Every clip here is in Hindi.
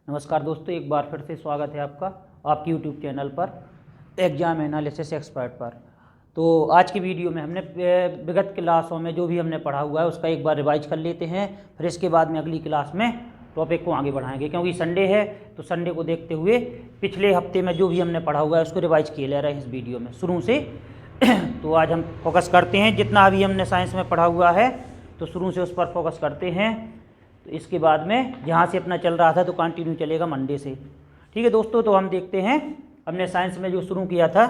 नमस्कार दोस्तों, एक बार फिर से स्वागत है आपका आपके यूट्यूब चैनल पर एग्जाम एनालिसिस एक्सपर्ट पर। तो आज की वीडियो में हमने विगत क्लासों में जो भी हमने पढ़ा हुआ है उसका एक बार रिवाइज कर लेते हैं, फिर इसके बाद में अगली क्लास में टॉपिक को आगे बढ़ाएंगे। क्योंकि संडे है तो संडे को देखते हुए पिछले हफ्ते में जो भी हमने पढ़ा हुआ है उसको रिवाइज किए ले रहे हैं इस वीडियो में शुरू से। तो आज हम फोकस करते हैं जितना अभी हमने साइंस में पढ़ा हुआ है तो शुरू से उस पर फोकस करते हैं। तो इसके बाद में जहाँ से अपना चल रहा था तो कंटिन्यू चलेगा मंडे से। ठीक है दोस्तों, तो हम देखते हैं हमने साइंस में जो शुरू किया था।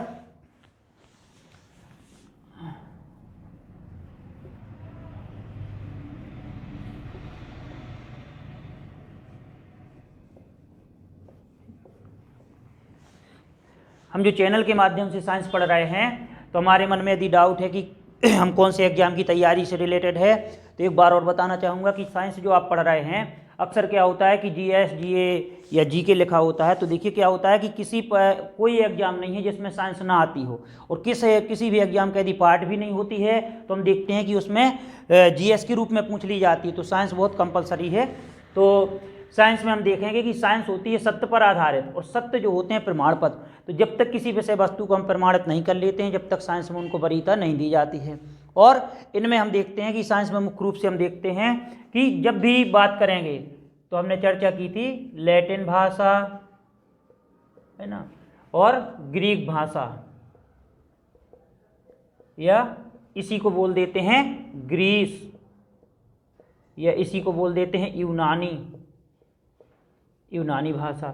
हम जो चैनल के माध्यम से साइंस पढ़ रहे हैं तो हमारे मन में यदि डाउट है कि हम कौन से एग्जाम की तैयारी से रिलेटेड है तो एक बार और बताना चाहूँगा कि साइंस जो आप पढ़ रहे हैं अक्सर क्या होता है कि जीएस, जीए या जीके लिखा होता है। तो देखिए क्या होता है कि कोई एग्जाम नहीं है जिसमें साइंस ना आती हो, और किसी भी एग्जाम का यदि पार्ट भी नहीं होती है तो हम देखते हैं कि उसमें जीएस के रूप में पूछ ली जाती है। तो साइंस बहुत कंपलसरी है। तो साइंस में हम देखेंगे कि साइंस होती है सत्य पर आधारित, और सत्य जो होते हैं प्रमाण पत्र। तो जब तक किसी विषय वस्तु को हम प्रमाणित नहीं कर लेते हैं जब तक साइंस में उनको वरीयता नहीं दी जाती है। और इनमें हम देखते हैं कि साइंस में मुख्य रूप से हम देखते हैं कि जब भी बात करेंगे तो हमने चर्चा की थी लैटिन भाषा, है ना, और ग्रीक भाषा, या इसी को बोल देते हैं ग्रीस, या इसी को बोल देते हैं यूनानी भाषा,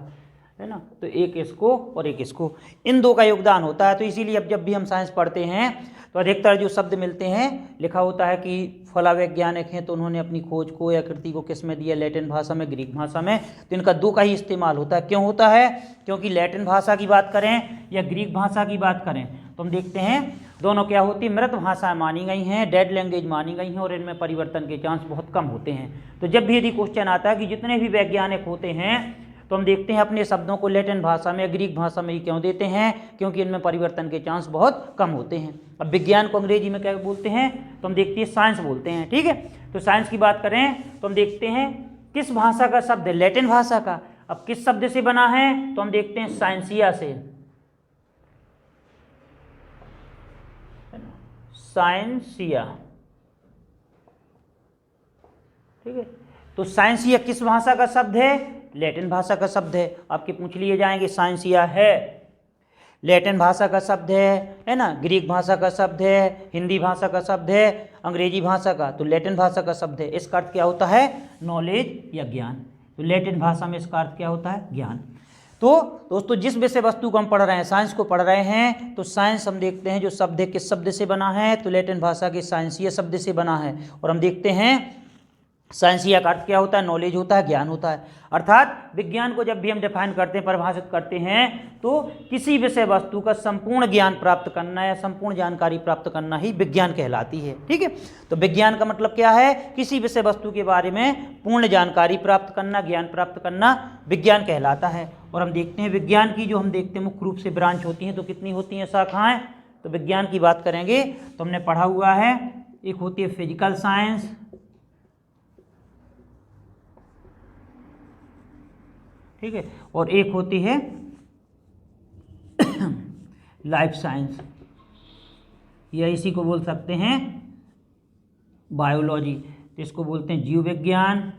है ना। तो एक इसको और एक इसको, इन दो का योगदान होता है। तो इसीलिए अब जब भी हम साइंस पढ़ते हैं तो अधिकतर जो शब्द मिलते हैं लिखा होता है कि फला वैज्ञानिक हैं तो उन्होंने अपनी खोज को या कृति को किस में दिया, लैटिन भाषा में, ग्रीक भाषा में। तो इनका दो का ही इस्तेमाल होता है। क्यों होता है? क्योंकि लैटिन भाषा की बात करें या ग्रीक भाषा की बात करें तो हम देखते हैं दोनों क्या होती है, मृत भाषाएं मानी गई हैं, डेड लैंग्वेज मानी गई हैं, और इनमें परिवर्तन के चांस बहुत कम होते हैं। तो जब भी यदि क्वेश्चन आता है कि जितने भी वैज्ञानिक होते हैं तो हम देखते हैं अपने शब्दों को लैटिन भाषा में या ग्रीक भाषा में ही क्यों देते हैं, क्योंकि इनमें परिवर्तन के चांस बहुत कम होते हैं। अब विज्ञान को अंग्रेजी में क्या बोलते हैं तो हम देखते हैं साइंस बोलते हैं। ठीक है, तो साइंस की बात करें तो हम देखते हैं किस भाषा का शब्द है, लैटिन भाषा का। अब किस शब्द से बना है तो हम देखते हैं साइंसिया से, साइंसिया। ठीक है, तो साइंसिया किस भाषा का शब्द है? लैटिन भाषा का शब्द है। आपके पूछ लिए जाएंगे साइंसिया है लैटिन भाषा का शब्द है ना, ग्रीक भाषा का शब्द है, हिंदी भाषा का शब्द है, अंग्रेजी भाषा का, तो लैटिन भाषा का शब्द है। इसका अर्थ क्या होता है? नॉलेज या ज्ञान। तो लैटिन भाषा में इसका अर्थ क्या होता है? ज्ञान। तो दोस्तों जिस विषय वस्तु को हम पढ़ रहे हैं, साइंस को पढ़ रहे हैं, तो साइंस हम देखते हैं जो शब्द है किस शब्द से बना है तो लैटिन भाषा के साइंसिया शब्द से बना है। और हम देखते हैं साइंसिया का अर्थ क्या होता है? नॉलेज होता है, ज्ञान होता है। अर्थात विज्ञान को जब भी हम डिफाइन करते हैं, परिभाषित करते हैं, तो किसी विषय वस्तु का संपूर्ण ज्ञान प्राप्त करना या संपूर्ण जानकारी प्राप्त करना ही विज्ञान कहलाती है। ठीक है, तो विज्ञान का मतलब क्या है? किसी विषय वस्तु के बारे में पूर्ण जानकारी प्राप्त करना, ज्ञान प्राप्त करना विज्ञान कहलाता है। और हम देखते हैं विज्ञान की जो हम देखते हैं मुख्य रूप से ब्रांच होती हैं, तो कितनी होती हैं शाखाएं? तो विज्ञान की बात करेंगे तो हमने पढ़ा हुआ है, एक होती है फिजिकल साइंस, ठीक है, और एक होती है लाइफ साइंस, या इसी को बोल सकते हैं बायोलॉजी। तो इसको बोलते हैं जीव विज्ञान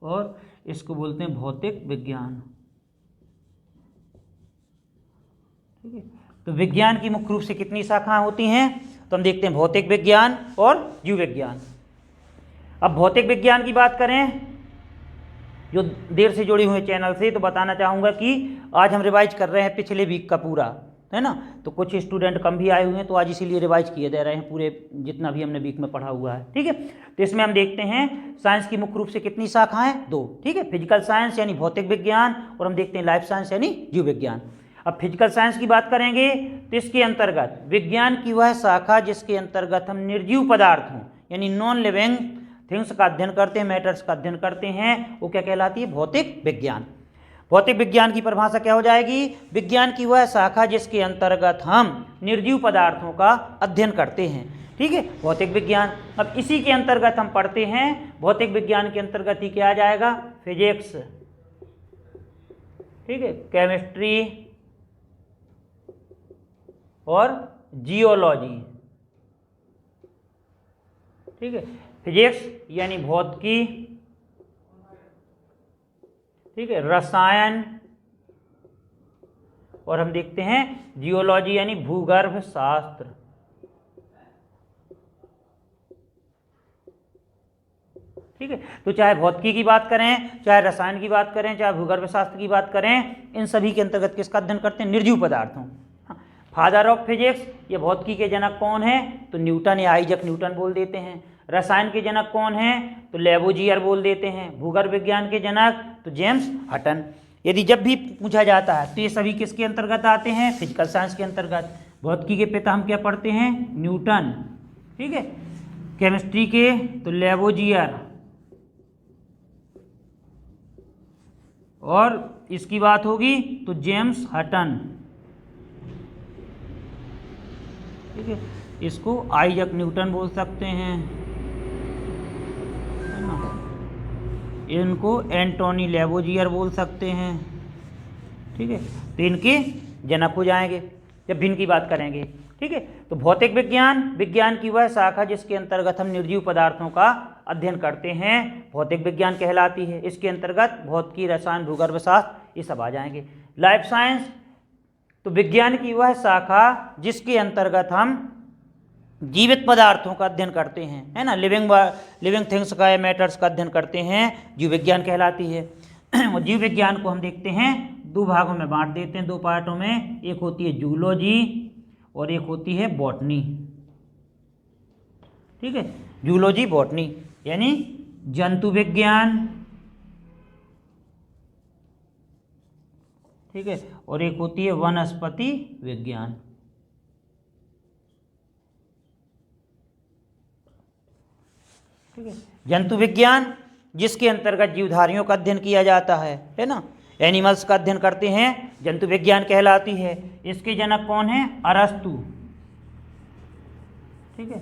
और इसको बोलते हैं भौतिक विज्ञान। ठीक है, तो विज्ञान की मुख्य रूप से कितनी शाखाएं होती हैं तो हम देखते हैं भौतिक विज्ञान और जीव विज्ञान। अब भौतिक विज्ञान की बात करें जो देर से जुड़े हुए चैनल से, तो बताना चाहूँगा कि आज हम रिवाइज कर रहे हैं पिछले वीक का पूरा, है ना। तो कुछ स्टूडेंट कम भी आए हुए हैं तो आज इसीलिए रिवाइज किए दे रहे हैं पूरे जितना भी हमने वीक में पढ़ा हुआ है। ठीक है, तो इसमें हम देखते हैं साइंस की मुख्य रूप से कितनी शाखाएं? दो। ठीक है, फिजिकल साइंस यानी भौतिक विज्ञान, और हम देखते हैं लाइफ साइंस यानी जीव विज्ञान। अब फिजिकल साइंस की बात करेंगे तो इसके अंतर्गत विज्ञान की वह शाखा जिसके अंतर्गत हम निर्जीव पदार्थों यानी नॉन लिविंग थिंग्स का अध्ययन करते हैं, मैटर्स का अध्ययन करते हैं, वो क्या कहलाती है? भौतिक विज्ञान। भौतिक विज्ञान की परिभाषा क्या हो जाएगी? विज्ञान की वह शाखा जिसके अंतर्गत हम निर्जीव पदार्थों का अध्ययन करते हैं। ठीक है, भौतिक विज्ञान। अब इसी के अंतर्गत हम पढ़ते हैं, भौतिक विज्ञान के अंतर्गत ही क्या आ जाएगा, फिजिक्स, ठीक है, केमिस्ट्री और जियोलॉजी, ठीक है। फिजिक्स यानी भौतिकी, ठीक है, रसायन, और हम देखते हैं जियोलॉजी यानी भूगर्भ शास्त्र, ठीक है। तो चाहे भौतिकी की बात करें, चाहे रसायन की बात करें, चाहे भूगर्भ शास्त्र की बात करें, इन सभी के अंतर्गत किसका अध्ययन करते हैं, निर्जीव पदार्थों। फादर ऑफ फिजिक्स, ये भौतिकी के जनक कौन है, तो न्यूटन या आइजक न्यूटन बोल देते हैं। रसायन के जनक कौन है, तो लेबोजियर बोल देते हैं। भूगर्भ विज्ञान के जनक तो जेम्स हटन। यदि जब भी पूछा जाता है तो ये सभी किसके अंतर्गत आते हैं, फिजिकल साइंस के अंतर्गत। भौतिकी के पिता हम क्या पढ़ते हैं, न्यूटन, ठीक है। केमिस्ट्री के तो लेबोजियर, और इसकी बात होगी तो जेम्स हटन, ठीक है। इसको आइजक न्यूटन बोल सकते हैं, है ना। इनको एंटोनी लेबोजियर बोल सकते हैं, ठीक है। तो इनके जनक हो जाएंगे जब भी इनकी बात करेंगे, ठीक है। तो भौतिक विज्ञान, विज्ञान की वह शाखा जिसके अंतर्गत हम निर्जीव पदार्थों का अध्ययन करते हैं, भौतिक विज्ञान कहलाती है। इसके अंतर्गत भौतिकी, रसायन, भूगर्भ शास्त्र ये सब आ जाएंगे। लाइफ साइंस तो विज्ञान की वह शाखा जिसके अंतर्गत हम जीवित पदार्थों का अध्ययन करते हैं, है ना। लिविंग थिंग्स का या मैटर्स का अध्ययन करते हैं, जीव विज्ञान कहलाती है। और जीव विज्ञान को हम देखते हैं दो भागों में बांट देते हैं, दो पार्टों में। एक होती है जूलॉजी और एक होती है बॉटनी, ठीक है। जूलॉजी, बॉटनी यानी जंतु विज्ञान, ठीक है, और एक होती है वनस्पति विज्ञान, ठीक है। जंतु विज्ञान जिसके अंतर्गत जीवधारियों का अध्ययन किया जाता है ना, एनिमल्स का अध्ययन करते हैं, जंतु विज्ञान कहलाती है। इसके जनक कौन है, अरस्तु, ठीक है।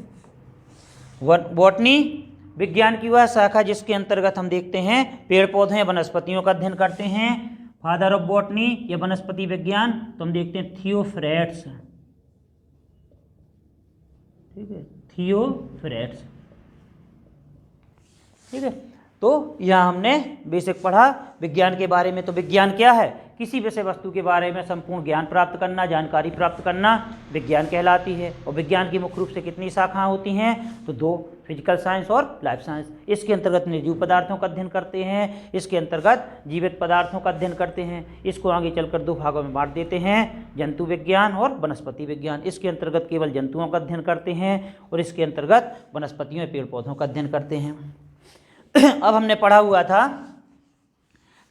बॉटनी विज्ञान की वह शाखा जिसके अंतर्गत हम देखते हैं पेड़ पौधे या वनस्पतियों का अध्ययन करते हैं। फादर ऑफ बॉटनी या वनस्पति विज्ञान तो हम देखते हैं थियोफ्रेट्स, ठीक है, थियोफ्रेट्स, ठीक है। तो यहाँ हमने बेसिक पढ़ा विज्ञान के बारे में। तो विज्ञान क्या है, किसी विषय वस्तु के बारे में संपूर्ण ज्ञान प्राप्त करना, जानकारी प्राप्त करना विज्ञान कहलाती है। और विज्ञान की मुख्य रूप से कितनी शाखाएं होती हैं, तो दो, फिजिकल साइंस और लाइफ साइंस। इसके अंतर्गत निर्जीव पदार्थों का अध्ययन करते हैं, इसके अंतर्गत जीवित पदार्थों का अध्ययन करते हैं। इसको आगे चलकर दो भागों में बांट देते हैं, जंतु विज्ञान और वनस्पति विज्ञान। इसके अंतर्गत केवल जंतुओं का अध्ययन करते हैं और इसके अंतर्गत वनस्पतियों, पेड़ पौधों का अध्ययन करते हैं। अब हमने पढ़ा हुआ था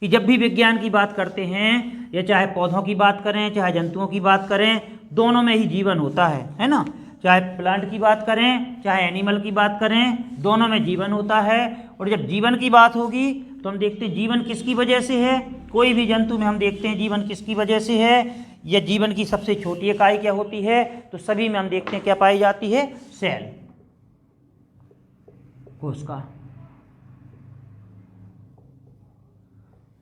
कि जब भी विज्ञान की बात करते हैं, या चाहे पौधों की बात करें, चाहे जंतुओं की बात करें, दोनों में ही जीवन होता है ना। चाहे प्लांट की बात करें, चाहे एनिमल की बात करें, दोनों में जीवन होता है। और जब जीवन की बात होगी तो हम देखते हैं जीवन किसकी वजह से है। कोई भी जंतु में हम देखते हैं जीवन किसकी वजह से है, या जीवन की सबसे छोटी इकाई क्या होती है, तो सभी में हम देखते हैं क्या पाई जाती है, सेल, कोशिका,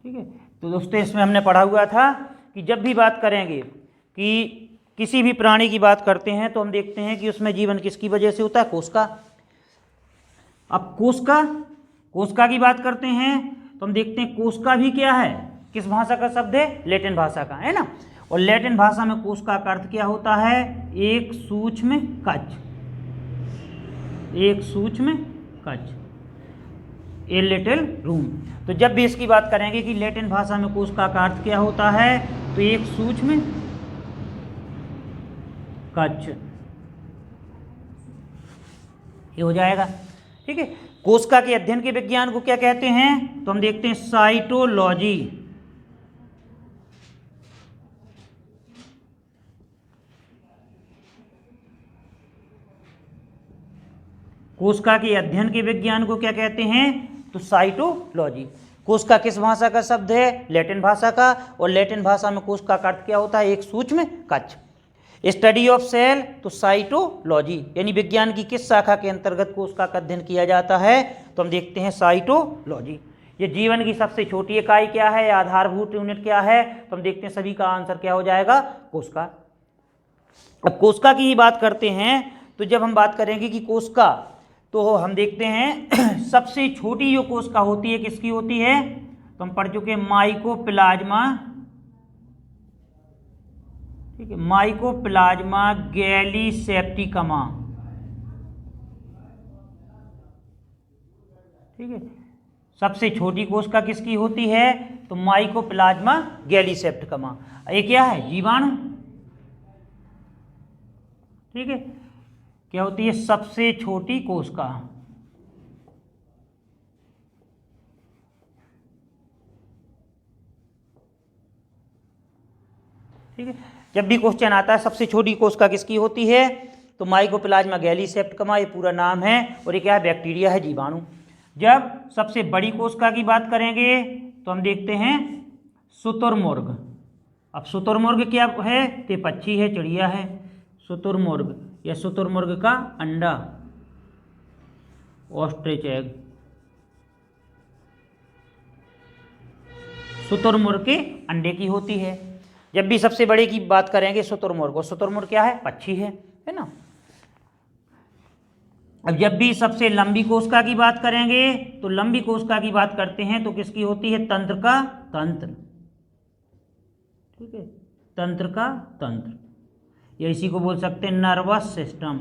ठीक है। तो दोस्तों इसमें हमने पढ़ा हुआ था कि जब भी बात करेंगे कि किसी भी प्राणी की बात करते हैं तो हम देखते हैं कि उसमें जीवन किसकी वजह से होता है, कोशिका। अब कोशिका की बात करते हैं तो हम देखते हैं कोशिका भी क्या है, किस भाषा का शब्द है, लैटिन भाषा का, है ना। और लैटिन भाषा में कोशिका का अर्थ क्या होता है, एक सूक्ष्म कच, एक सूक्ष्म कच, ए लिटिल रूम। तो जब भी इसकी बात करेंगे कि लैटिन भाषा में कोशिका का अर्थ क्या होता है, तो एक सूक्ष्म कच, ये हो जाएगा, ठीक है। कोशिका के अध्ययन के विज्ञान को क्या कहते हैं, तो हम देखते हैं साइटोलॉजी, कोशिका के अध्ययन के विज्ञान को क्या कहते हैं, तो साइटोलॉजी। कोशिका किस भाषा का शब्द है, लैटिन भाषा का। और लैटिन भाषा में कोशिका का अर्थ क्या होता है, एक सूक्ष्म कच। स्टडी ऑफ सेल तो साइटोलॉजी, यानी विज्ञान की किस शाखा के अंतर्गत कोशिका का अध्ययन किया जाता है, तो हम देखते हैं साइटोलॉजी। ये जीवन की सबसे छोटी इकाई क्या है, आधारभूत यूनिट क्या है, तो हम देखते हैं सभी का आंसर क्या हो जाएगा, कोशिका। अब कोशिका की ही बात करते हैं, तो जब हम बात करेंगे कि कोशिका, तो हम देखते हैं सबसे छोटी जो कोशिका होती है किसकी होती है, तो हम पढ़ चुके हैं माइकोप्लाज्मा, ठीक है, माइकोप्लाज्मा गैलीसेप्टिकमा, ठीक है। सबसे छोटी कोशिका किसकी होती है, तो माइकोप्लाज्मा गैलीसेप्टिकमा। ये क्या है, जीवाणु, ठीक है, क्या होती है सबसे छोटी कोशिका, ठीक है। जब भी क्वेश्चन आता है सबसे छोटी कोशिका किसकी होती है, तो माइकोप्लाज्मा गैलीसेप्टिकमा, ये पूरा नाम है, और ये क्या है, बैक्टीरिया है, जीवाणु। जब सबसे बड़ी कोशिका की बात करेंगे तो हम देखते हैं शुतुरमुर्ग। अब शुतुरमुर्ग क्या है, तो पक्षी है, चिड़िया है, शुतुरमुर्ग या शुतुरमुर्ग का अंडा, ऑस्ट्रिच एग, शुतुरमुर्ग के अंडे की होती है। जब भी सबसे बड़े की बात करेंगे शुतुरमुर्ग, और शुतुरमुर्ग क्या है, पक्षी है ना। अब जब भी सबसे लंबी कोशिका की बात करेंगे, तो लंबी कोशिका की बात करते हैं तो किसकी होती है, तंत्र का तंत्र, ठीक है, तंत्र का तंत्र, या इसी को बोल सकते हैं नर्वस सिस्टम,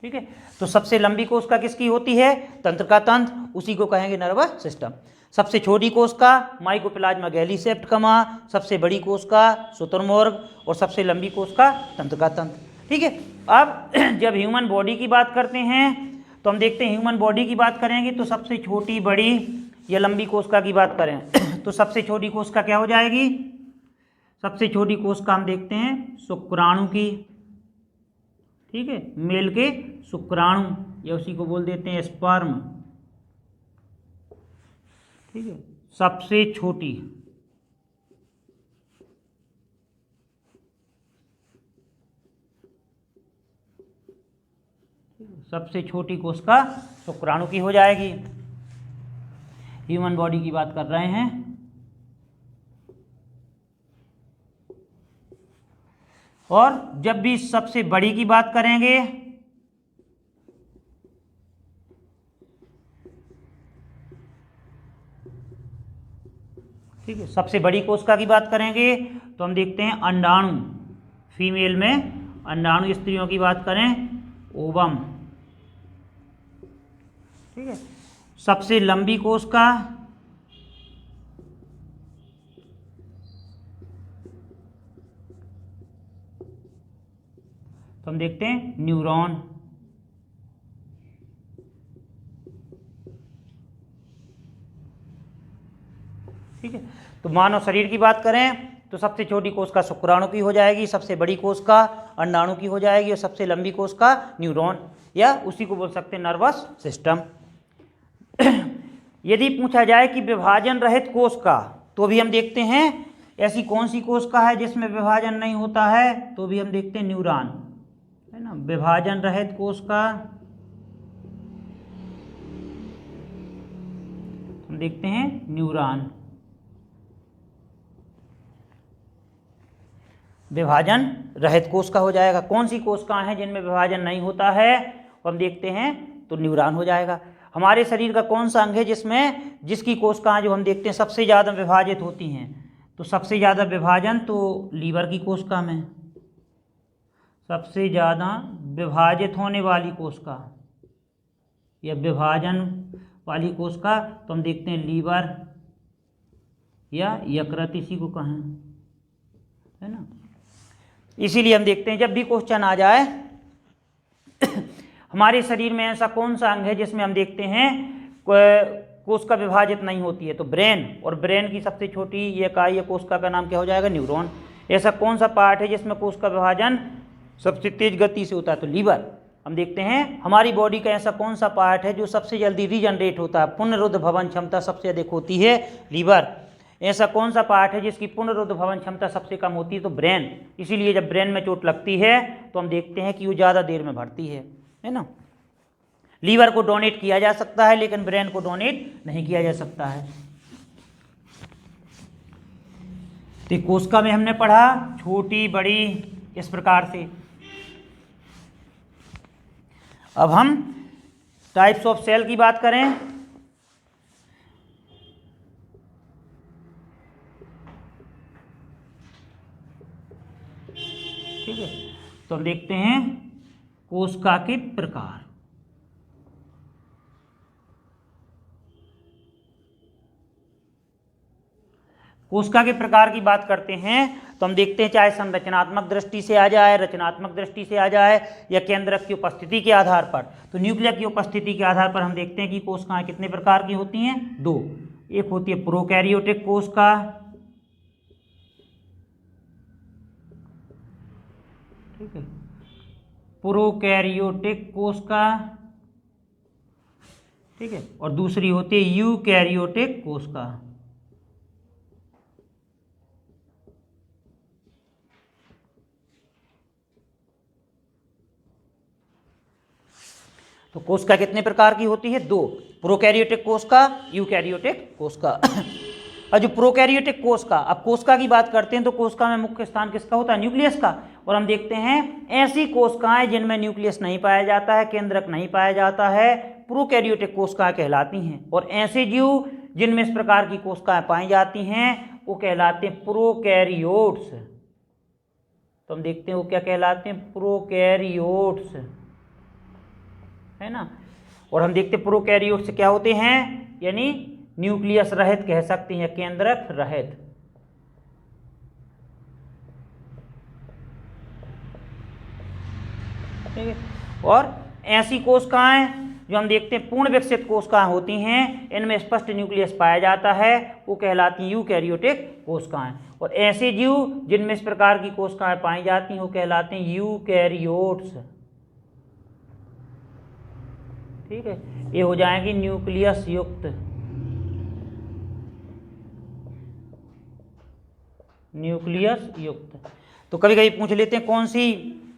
ठीक है। तो सबसे लंबी कोशिका किसकी होती है, तंत्र का तंत्र, उसी को कहेंगे नर्वस सिस्टम। सबसे छोटी कोशिका माइकोप्लाज्मा गैलीसेप्टिकमा, सबसे बड़ी कोशिका शुतुरमुर्ग, और सबसे लंबी कोशिका तंत्र का तंत्र, ठीक है। अब जब ह्यूमन बॉडी की बात करते हैं तो हम देखते हैं ह्यूमन बॉडी की बात करेंगे तो सबसे छोटी, बड़ी या लंबी कोशिका की बात करें तो सबसे छोटी कोशिका क्या हो जाएगी, सबसे छोटी कोशिका हम देखते हैं शुक्राणु की, ठीक है, मेल के शुक्राणु, या उसी को बोल देते हैं स्पर्म, ठीक है, सबसे छोटी, सबसे छोटी कोशिका शुक्राणु की हो जाएगी। ह्यूमन बॉडी की बात कर रहे हैं। और जब भी सबसे बड़ी की बात करेंगे ठीक है, सबसे बड़ी कोशिका की बात करेंगे तो हम देखते हैं अंडाणु, फीमेल में अंडाणु, स्त्रियों की बात करें ओवम, ठीक है। सबसे लंबी कोशिका तो हम देखते हैं न्यूरॉन, ठीक है। तो मानव शरीर की बात करें तो सबसे छोटी कोशिका शुक्राणु की हो जाएगी, सबसे बड़ी कोशिका अंडाणु की हो जाएगी, और सबसे लंबी कोशिका न्यूरॉन, या उसी को बोल सकते हैं नर्वस सिस्टम। यदि पूछा जाए कि विभाजन रहित कोशिका, तो भी हम देखते हैं ऐसी कौन सी कोशिका है जिसमें विभाजन नहीं होता है, तो भी हम देखते हैं न्यूरॉन, है ना। विभाजन रहित कोशिका हम देखते हैं न्यूरॉन। विभाजन रहित कोशिका हो जाएगा। कौन सी कोशिकाएं हैं जिनमें विभाजन नहीं होता है, हम देखते हैं तो न्यूरॉन हो जाएगा। हमारे शरीर का कौन सा अंग है जिसकी कोशिकाएं जो हम देखते हैं सबसे ज़्यादा विभाजित होती हैं, तो सबसे ज़्यादा विभाजन तो लीवर की कोशिका में, सबसे ज़्यादा विभाजित होने वाली कोशिका या विभाजन वाली कोशिका तो हम देखते हैं लीवर या यकृत, इसी को कहें, है ना। इसीलिए हम देखते हैं जब भी क्वेश्चन आ जाए हमारे शरीर में ऐसा कौन सा अंग है जिसमें हम देखते हैं कोशिका विभाजित नहीं होती है, तो ब्रेन, और ब्रेन की सबसे छोटी ये इकाई या कोशिका का नाम क्या हो जाएगा, न्यूरॉन। ऐसा कौन सा पार्ट है जिसमें कोशिका विभाजन सबसे तेज गति से होता है, तो लीवर। हम देखते हैं हमारी बॉडी का ऐसा कौन सा पार्ट है जो सबसे जल्दी रीजनरेट होता है, पुनरुद्भवन क्षमता सबसे अधिक होती है, लीवर। ऐसा कौन सा पार्ट है जिसकी पुनरुद्भवन क्षमता सबसे कम होती है? तो ब्रेन। इसीलिए जब ब्रेन में चोट लगती है तो हम देखते हैं कि वो ज़्यादा देर में भरती है ना। लीवर को डोनेट किया जा सकता है लेकिन ब्रेन को डोनेट नहीं किया जा सकता है। तो कोशिका में हमने पढ़ा छोटी बड़ी इस प्रकार से। अब हम टाइप्स ऑफ सेल की बात करें। ठीक है, तो हम देखते हैं कोशिका के प्रकार। कोशिका के प्रकार की बात करते हैं तो हम देखते हैं चाहे संरचनात्मक दृष्टि से आ जाए, रचनात्मक दृष्टि से आ जाए या केंद्रक की उपस्थिति के आधार पर। तो न्यूक्लियस की उपस्थिति के आधार पर हम देखते हैं कि कोशिकाएं कितने प्रकार की होती हैं? दो। एक होती है प्रोकैरियोटिक कोशिका, ठीक है, प्रोकैरियोटिक कोशिका, ठीक है, और दूसरी होती है यूकैरियोटिक कोशिका। तो कोशिका कितने प्रकार की होती है? दो। प्रोकैरियोटिक कोशिका, यूकैरियोटिक कोशिका। और जो प्रोकैरियोटिक कोशिका, अब कोशिका की बात करते हैं तो कोशिका में मुख्य स्थान किसका होता है? न्यूक्लियस का। और हम देखते हैं ऐसी कोशिकाएं जिनमें न्यूक्लियस नहीं पाया जाता है, केंद्रक नहीं पाया जाता है, प्रोकैरियोटिक कोशिकाएं कहलाती हैं। और ऐसे जीव जिनमें इस प्रकार की कोशिकाएं पाई जाती हैं वो कहलाते हैं प्रोकैरियोट्स। तो हम देखते हैं वो क्या कहलाते हैं? प्रोकैरियोट्स, है ना। और हम देखते हैं प्रोकैरियोट्स क्या होते हैं? यानी न्यूक्लियस रहित कह सकते हैं, केंद्रक रहित। ठीक है। और ऐसी कोशिकाएं जो हम देखते हैं पूर्ण विकसित कोशिकाएं होती हैं, इनमें स्पष्ट न्यूक्लियस पाया जाता है, वो कहलाती हैं यूकैरियोटिक कोशिकाएं। और ऐसे जीव जिनमें इस प्रकार की कोशिकाएं पाई जाती हैं वो कहलाते हैं यूकैरियोट्स। ठीक है, ये हो जाएंगी न्यूक्लियस युक्त। न्यूक्लियस युक्त। तो कभी कभी पूछ लेते हैं कौन सी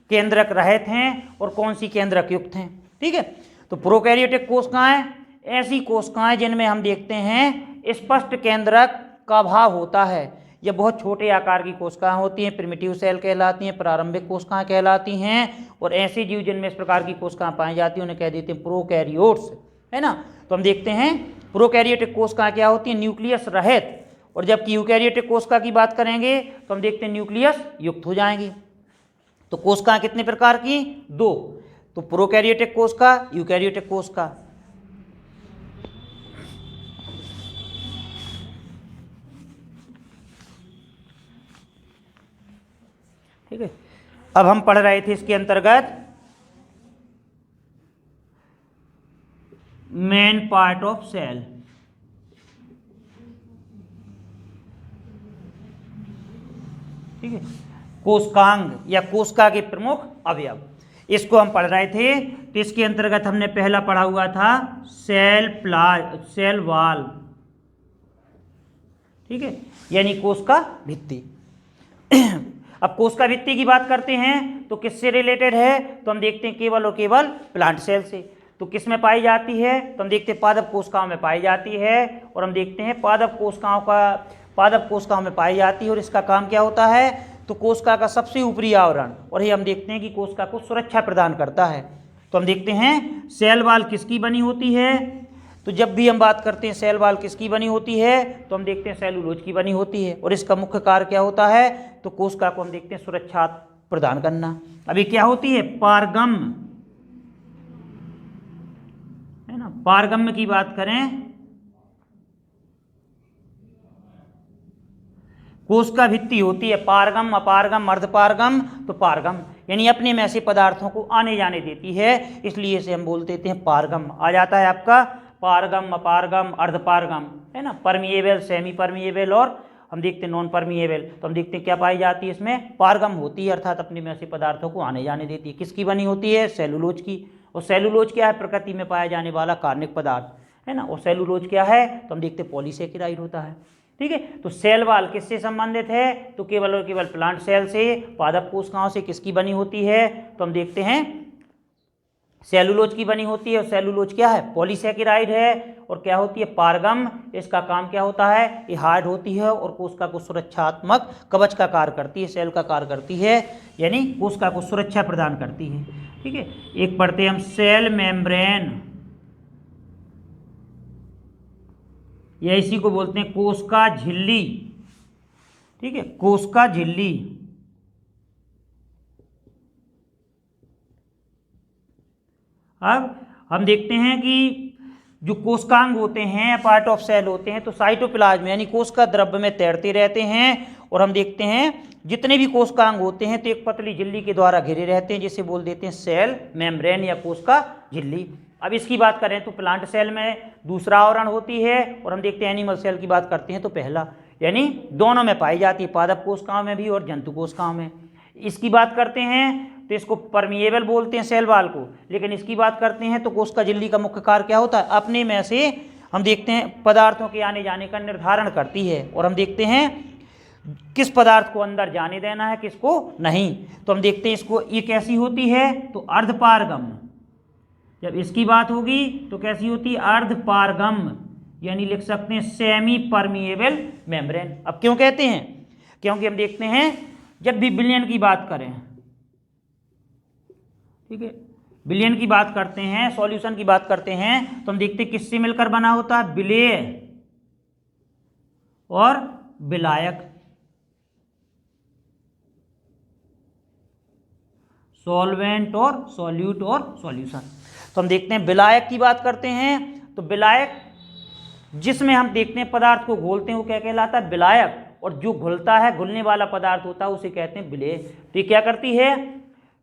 केंद्रक रहित हैं और कौन सी केंद्रक युक्त हैं। ठीक है, तो प्रोकैरियोटिक कोशिकाएं ऐसी कोशिकाएं जिनमें हम देखते हैं स्पष्ट केंद्रक का अभाव होता है। यह बहुत छोटे आकार की कोशिकाएं होती हैं, प्रिमिटिव सेल कहलाती हैं, प्रारंभिक कोशिकाएं कहलाती हैं। और ऐसे जीव जिनमें इस प्रकार की कोशिकाएं पाई जाती हैं उन्हें कह देते हैं प्रोकैरियोट्स, है ना। तो हम देखते हैं प्रोकैरियोटिक कोशिकाएं क्या होती हैं? न्यूक्लियस रहित। और जबकि यूकैरियोटिक कोशिका की बात करेंगे तो हम देखते हैं न्यूक्लियस युक्त हो जाएंगी। तो कोशिकाएं कितने प्रकार की? दो। तो प्रोकैरियोटिक कोशिका, यूकैरियोटिक कोशिका। ठीक है, अब हम पढ़ रहे थे इसके अंतर्गत मेन पार्ट ऑफ सेल। ठीक है, कोशिकांग या कोशिका के प्रमुख अवयव, इसको हम पढ़ रहे थे। तो इसके अंतर्गत हमने पहला पढ़ा हुआ था सेल वाल। ठीक है, यानी कोशिका भित्ति। अब कोशिका भित्ति की बात करते हैं तो किससे रिलेटेड है? तो हम देखते हैं केवल और केवल प्लांट सेल से। तो किस में पाई जाती है? तो हम देखते हैं पादप कोशिकाओं में पाई जाती है। और हम देखते हैं पादप कोशिकाओं में पाई जाती है। और इसका काम क्या होता है? तो कोशिका का सबसे ऊपरी आवरण, और ये हम देखते हैं कि कोशिका को सुरक्षा प्रदान करता है। तो हम देखते हैं सेल वाल किसकी बनी होती है? तो जब भी हम बात करते हैं सेल वाल किसकी बनी होती है तो हम देखते हैं सेलुलोज की बनी होती है। और इसका मुख्य कार्य क्या होता है? तो कोशिका को हम देखते हैं सुरक्षा प्रदान करना। अभी क्या होती है? पारगम, है ना। पारगम्य की बात करें, कोशिका भित्ति होती है पारगम, अपारगम, अर्धपारगम। तो पारगम यानी अपने में ऐसे पदार्थों को आने जाने देती है, इसलिए इसे हम बोल देते हैं पारगम। आ जाता है आपका पारगम, अपारगम, अर्धपारगम, है ना। परमिएबल, सेमी परमिएबल और हम देखते हैं नॉन परमिएबल। तो हम देखते हैं क्या पाई जाती है इसमें? पारगम होती है, अर्थात अपने में ऐसे पदार्थों को आने जाने देती है। किसकी बनी होती है? सेलुलोज की। और सेलुलोज क्या है? प्रकृति में पाया जाने वाला कार्बनिक पदार्थ, है ना। और सेलुलोज क्या है? तो हम देखते हैं पॉलीसेकेराइड होता है। ठीक है। तो सेल वॉल किससे संबंधित है? तो केवल और केवल प्लांट सेल से। पादप कोशिकाओं से किसकी बनी होती है? तो हम देखते हैं सेलुलोज की बनी होती है। और सेलुलोज क्या है? पॉलीसेकेराइड है। और क्या होती है? पारगम। इसका काम क्या होता है? ये हार्ड होती है और कोशिका को सुरक्षात्मक कवच का कार्य करती है, सेल का कार्य करती है, यानी कोशिका को सुरक्षा प्रदान करती है। ठीक है। एक पढ़ते हैं हम सेल मेम्ब्रेन, या इसी को बोलते हैं कोशिका झिल्ली। ठीक है, कोशिका झिल्ली। अब हम देखते हैं कि जो कोशिकांग होते हैं, पार्ट ऑफ सेल होते हैं, तो साइटोप्लाज्म यानी कोशिका द्रव्य में तैरते रहते हैं। और हम देखते हैं जितने भी कोशिकांग होते हैं तो एक पतली झिल्ली के द्वारा घिरे रहते हैं, जिसे बोल देते हैं सेल मेम्ब्रेन या कोशिका झिल्ली। अब इसकी बात करें तो प्लांट सेल में दूसरा आवरण होती है, और हम देखते हैं एनिमल सेल की बात करते हैं तो पहला, यानी दोनों में पाई जाती है, पादप कोशिकाओं में भी और जंतु कोशिकाओं में। इसकी बात करते हैं तो इसको परमिएबल बोलते हैं सेल वॉल को। लेकिन इसकी बात करते हैं तो कोशिका झिल्ली का मुख्य कार्य क्या होता है? अपने में से हम देखते हैं पदार्थों के आने जाने का निर्धारण करती है। और हम देखते हैं किस पदार्थ को अंदर जाने देना है, किसको नहीं। तो हम देखते हैं इसको, ये कैसी होती है? तो अर्धपारगम। जब इसकी बात होगी तो कैसी होती है? अर्धपारगम, यानी लिख सकते हैं सेमी परमिएबल मेम्ब्रेन। अब क्यों कहते हैं? क्योंकि हम देखते हैं जब भी विलयन की बात करें, ठीक है, विलयन की बात करते हैं, सॉल्यूशन की बात करते हैं, तो हम देखते हैं किससे मिलकर बना होता है? विलेय और विलायक, सॉल्वेंट और सॉल्यूट और सॉल्यूशन। तो हम देखते हैं विलायक की बात करते हैं तो विलायक जिसमें हम देखते हैं पदार्थ को घोलते हैं वो क्या कहलाता है? विलायक। और जो घुलता है, घुलने वाला पदार्थ होता है, उसे कहते हैं विलेय। तो ये क्या करती है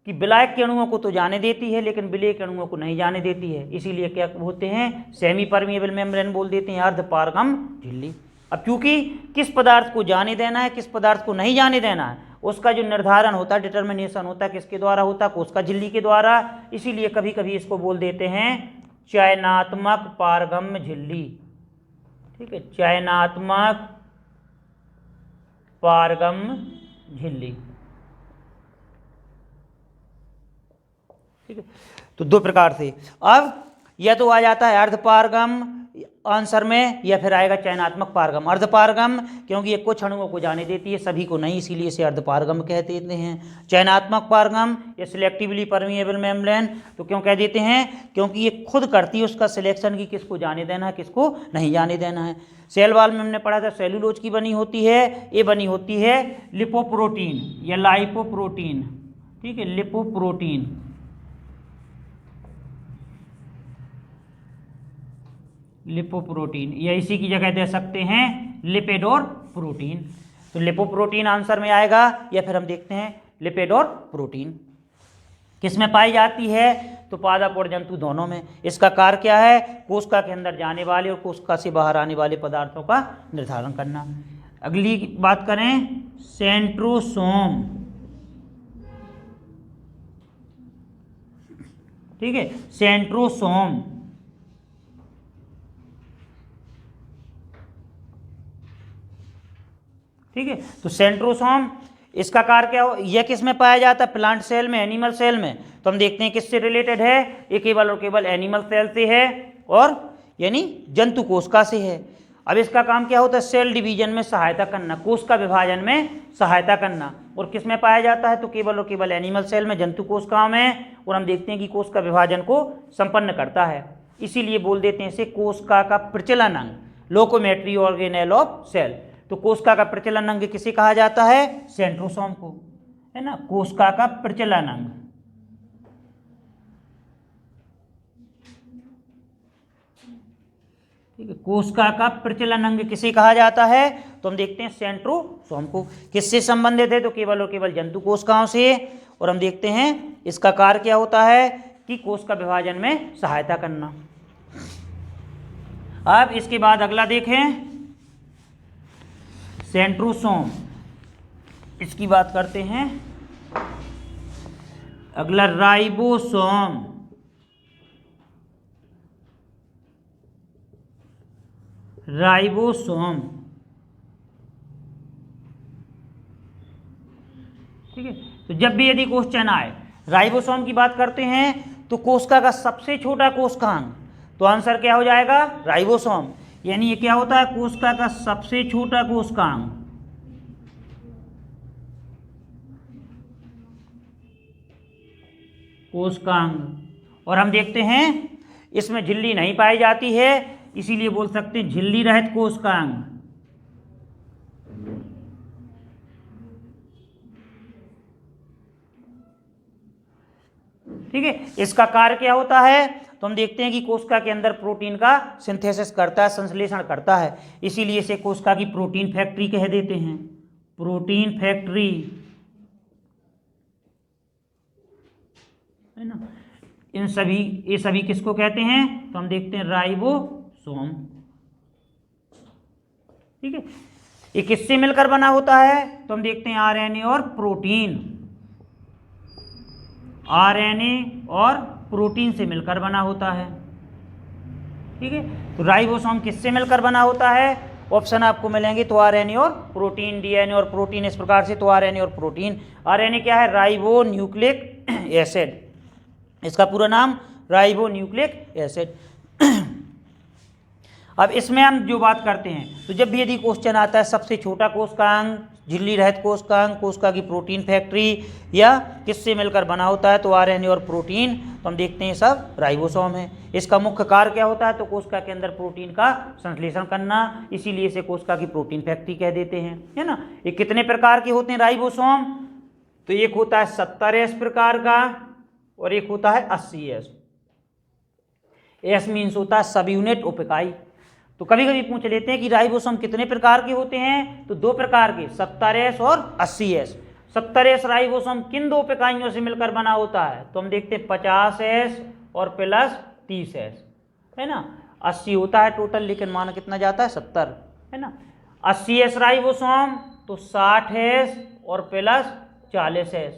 कि विलायक के अणुओं को तो जाने देती है लेकिन विलेय के अणुओं को नहीं जाने देती है, इसीलिए क्या होते हैं? सेमी परमिएबल मेम्ब्रेन बोल देते हैं, अर्धपारगम झिल्ली। अब क्योंकि किस पदार्थ को जाने देना है, किस पदार्थ को नहीं जाने देना है, उसका जो निर्धारण होता है, डिटर्मिनेशन होता है, किसके द्वारा होता है? कोशिका झिल्ली के द्वारा। इसीलिए कभी कभी इसको बोल देते हैं चयनात्मक पारगम झिल्ली। ठीक है, चयनात्मक पारगम झिल्ली। ठीक है, तो दो प्रकार से। अब यह तो आ जाता है अर्धपारगम आंसर में, या फिर आएगा चयनात्मक पारगम। अर्धपारगम क्योंकि ये कुछ अणुओं को जाने देती है, सभी को नहीं, इसीलिए इसे अर्धपारगम कह देते हैं। चयनात्मक पारगम या सिलेक्टिवली परमिएबल मेम्ब्रेन तो क्यों कह देते हैं? क्योंकि ये खुद करती है उसका सिलेक्शन की किसको जाने देना है, किसको नहीं जाने देना है। सेल वॉल में हमने पढ़ा था सेलुलोज की बनी होती है, ये बनी होती है लिपोप्रोटीन या लाइपोप्रोटीन। ठीक है, लिपोप्रोटीन। लिपोप्रोटीन, या इसी की जगह दे सकते हैं लिपिड और प्रोटीन। तो लिपोप्रोटीन आंसर में आएगा, या फिर हम देखते हैं लिपिड और प्रोटीन किस में पाई जाती है? तो पादप और जंतु दोनों में। इसका कार्य क्या है? कोशिका के अंदर जाने वाले और कोशिका से बाहर आने वाले पदार्थों का निर्धारण करना। अगली बात करें सेंट्रोसोम। ठीक है, सेंट्रोसोम। ठीक है, तो सेंट्रोसोम इसका कार्य क्या हो? यह किस में पाया जाता है? प्लांट सेल में, एनिमल सेल में। तो हम देखते हैं किससे रिलेटेड है? ये केवल और केवल एनिमल सेल से है, और यानी जंतु कोशिका से है। अब इसका काम क्या होता है? सेल डिवीजन में सहायता करना, कोशिका विभाजन में सहायता करना। और किस में पाया जाता है? तो केवल और केवल एनिमल सेल में, जंतु कोशिकाओं में। और हम देखते हैं कि कोशिका विभाजन को संपन्न करता है, इसीलिए बोल देते हैं इसे कोशिका का प्रचलन अंग, लोकोमेट्री ऑर्गेनेल ऑफ सेल। तो कोशिका का प्रचलन अंग किसे कहा जाता है? सेंट्रोसोम को, है ना, कोशिका का प्रचलन अंग। ठीक है, कोशिका का प्रचलन अंग किसे कहा जाता है? तो हम देखते हैं सेंट्रोसोम को। किससे संबंधित है? तो केवल और केवल जंतु कोशिकाओं से। और हम देखते हैं इसका कार्य क्या होता है कि कोशिका विभाजन में सहायता करना। अब इसके बाद अगला देखें सेंट्रोसोम, इसकी बात करते हैं। अगला राइबोसोम। राइबोसोम ठीक है। तो जब भी यदि क्वेश्चन आए राइबोसोम की बात करते हैं तो कोशिका का सबसे छोटा कोशिकांग, तो आंसर क्या हो जाएगा? राइबोसोम। यानी ये क्या होता है? कोशिका का सबसे छोटा कोशिकांग। कोशिकांग। और हम देखते हैं इसमें झिल्ली नहीं पाई जाती है, इसीलिए बोल सकते हैं झिल्ली रहित कोशिकांग। ठीक है। इसका कार्य क्या होता है? तो हम देखते हैं कि कोशिका के अंदर प्रोटीन का सिंथेसिस करता है, संश्लेषण करता है, इसीलिए इसे कोशिका की प्रोटीन फैक्ट्री कह देते हैं। प्रोटीन फैक्ट्री, है ना। ये सभी किसको कहते हैं? तो हम देखते हैं राइबोसोम। ठीक है। ये किससे मिलकर बना होता है? तो हम देखते हैं आरएनए और प्रोटीन। आरएनए और प्रोटीन से मिलकर बना होता है। ठीक है। तो राइबोसोम किससे मिलकर बना होता है? ऑप्शन आपको मिलेंगे तो आरएनए और प्रोटीन, डीएनए और प्रोटीन, इस प्रकार से। तो आरएनए और प्रोटीन। आरएनए क्या है? Ribo nucleic acid. इसका पूरा नाम राइबो न्यूक्लिक एसिड। अब इसमें हम जो बात करते हैं, तो जब भी यदि क्वेश्चन आता है सबसे छोटा कोशिकांग, झिल्ली रहित कोशिकांग, कोशिका की प्रोटीन फैक्ट्री, या किससे मिलकर बना होता है, तो आरएनए और प्रोटीन, तो हम देखते हैं सब राइबोसोम है। इसका मुख्य कार्य क्या होता है? तो कोशिका के अंदर प्रोटीन का संश्लेषण करना, इसीलिए इसे कोशिका की प्रोटीन फैक्ट्री कह देते हैं, है ना। ये कितने प्रकार के होते हैं राइबोसोम? तो एक होता है 70S प्रकार का और एक होता है 80S। एस मीन्स होता है सब यूनिट उप इकाई। तो कभी कभी पूछ लेते हैं कि राइबोसोम कितने प्रकार के होते हैं? तो 2 प्रकार के, 70S और 80S। 70S राइबोसोम किन 2 उप इकाइयों से मिलकर बना होता है? तो हम देखते हैं 50S और प्लस 30S, है ना। 80 होता है टोटल, लेकिन मान कितना जाता है? 70, है ना। 80S राइबोसोम तो 60S और प्लस 40S,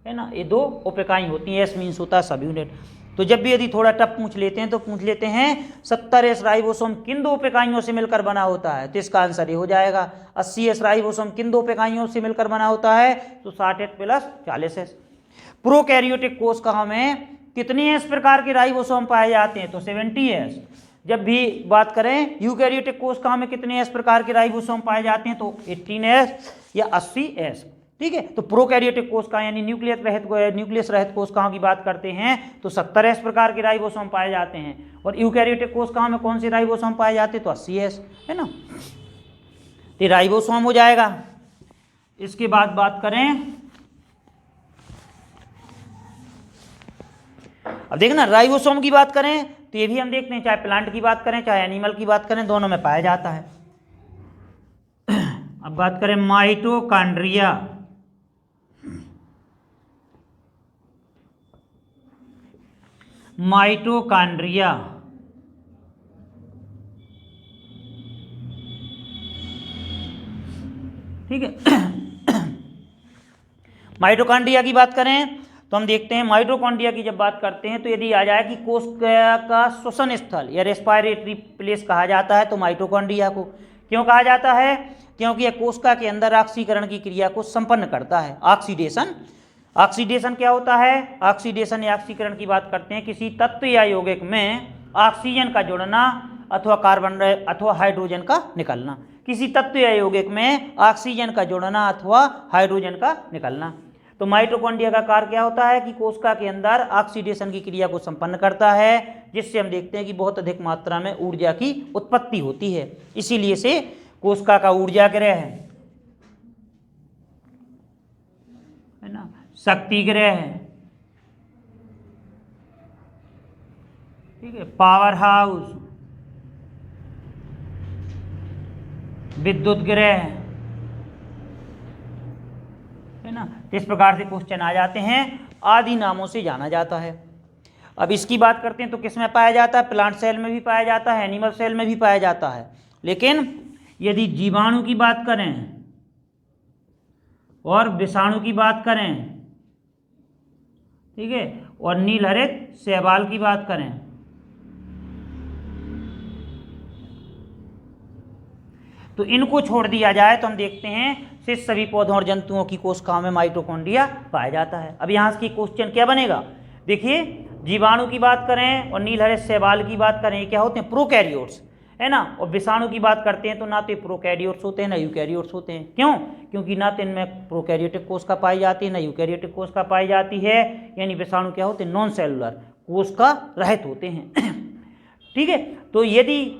है ना। ये 2 उप इकाई होती हैं। एस मीन्स होता है सब यूनिट। तो जब भी यदि थोड़ा टफ पूछ लेते हैं तो पूछ लेते हैं 70S राइबोसोम किन 2 उप इकाइयों से मिलकर बना होता है? तो इसका आंसर ये हो जाएगा 80S राइबोसोम किन 2 उप इकाइयों से मिलकर बना होता है? तो 60S प्लस 40S। प्रोकैरियोटिक कोशिकाओं में कितने एस प्रकार के राइबोसोम पाए जाते हैं? तो 70S। जब भी बात करें यूकैरियोटिक कोशिकाओं में कितने एस प्रकार के राइबोसोम पाए जाते हैं? तो 18S या 80S। ठीक है। तो प्रोकैरियोटिक कोशिकाएं यानी न्यूक्लियस रहित कोशिकाओं की बात करते हैं तो 70S प्रकार के राइबोसोम पाए जाते हैं। और यूकैरियोटिक कोशिकाओं में कौन से राइबोसोम पाए जाते हैं? तो 80S, है ना। तो राइबोसोम हो जाएगा। इसके बाद बात करें, अब देखना राइबोसोम की बात करें तो ये भी हम देखते हैं, चाहे प्लांट की बात करें चाहे एनिमल की बात करें, दोनों में पाया जाता है। अब बात करें माइटोकॉन्ड्रिया। माइटोकॉन्ड्रिया, ठीक है। माइटोकॉन्ड्रिया की बात करें तो हम देखते हैं माइटोकॉन्ड्रिया की जब बात करते हैं तो यदि आ जाए कि कोशिका का श्वसन स्थल या रेस्पिरेटरी प्लेस कहा जाता है तो माइटोकॉन्ड्रिया को क्यों कहा जाता है? क्योंकि यह कोशिका के अंदर ऑक्सीकरण की क्रिया को संपन्न करता है। ऑक्सीडेशन, ऑक्सीडेशन क्या होता है? ऑक्सीडेशन या ऑक्सीकरण की बात करते हैं किसी तत्व या यौगिक में ऑक्सीजन का जुड़ना अथवा कार्बन अथवा हाइड्रोजन का निकलना। किसी तत्व या यौगिक में ऑक्सीजन का जुड़ना अथवा हाइड्रोजन का निकलना। तो माइटोकॉन्ड्रिया का कार्य क्या होता है कि कोशिका के अंदर ऑक्सीडेशन की क्रिया को संपन्न करता है, जिससे हम देखते हैं कि बहुत अधिक मात्रा में ऊर्जा की उत्पत्ति होती है। इसीलिए से कोशिका का ऊर्जा ग्रह है ना, शक्ति ग्रह है, ठीक है, पावर हाउस, विद्युत ग्रह, है ना। इस प्रकार से क्वेश्चन आ जाते हैं, आदि नामों से जाना जाता है। अब इसकी बात करते हैं तो किस में पाया जाता है? प्लांट सेल में भी पाया जाता है, एनिमल सेल में भी पाया जाता है। लेकिन यदि जीवाणु की बात करें और विषाणु की बात करें, ठीक है, और नीलहरित शैवाल की बात करें तो इनको छोड़ दिया जाए तो हम देखते हैं से सभी पौधों और जंतुओं की कोशिकाओं में माइटोकॉन्ड्रिया पाया जाता है। अब यहाँ की क्वेश्चन क्या बनेगा, देखिए जीवाणु की बात करें और नीलहरित शैवाल की बात करें, क्या होते हैं, प्रोकैरियोट्स, है ना। और विषाणु की बात करते हैं तो ना तो प्रोकैरियोट्स होते हैं ना यूकैरियोट्स होते हैं। क्यों? क्योंकि ना तो इनमें प्रोकैरियोटिक कोशिका पाई जाती है ना यूकैरियोटिक कोशिका पाई जाती है, यानी विषाणु क्या होते हैं, नॉन सेलुलर कोशिका रहित होते हैं। ठीक है, तो यदि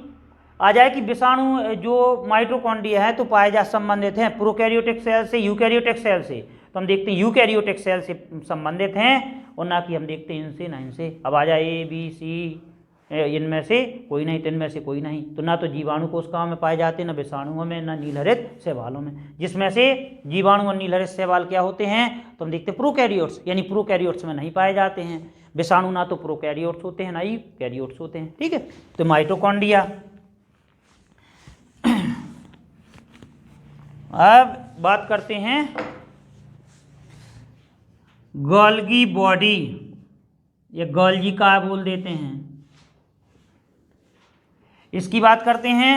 आ जाए कि विषाणु जो माइटोकॉन्ड्रिया है तो पाए जा संबंधित हैं प्रोकैरियोटिक सेल से यूकैरियोटिक सेल से, तो हम देखते हैं यूकैरियोटिक सेल से संबंधित हैं और ना कि हम देखते हैं इनसे ना इनसे। अब आ जाए ए बी सी, इनमें से कोई नहीं तो इनमें से कोई नहीं, तो ना तो जीवाणु कोशिकाओं में पाए जाते हैं ना विषाणुओं में ना नीलहरित शैवालों में। जिसमें से जीवाणु और नीलहरित शैवाल क्या होते हैं, तो हम देखते हैं प्रोकैरियोट्स, यानी प्रोकैरियोट्स में नहीं पाए जाते हैं। विषाणु ना तो प्रोकैरियोट्स होते हैं ना ही कैरियोट्स होते हैं। ठीक है, तो माइटोकॉन्ड्रिया। अब बात करते हैं गोल्गी बॉडी, या गोल्गी का बोल देते हैं, इसकी बात करते हैं।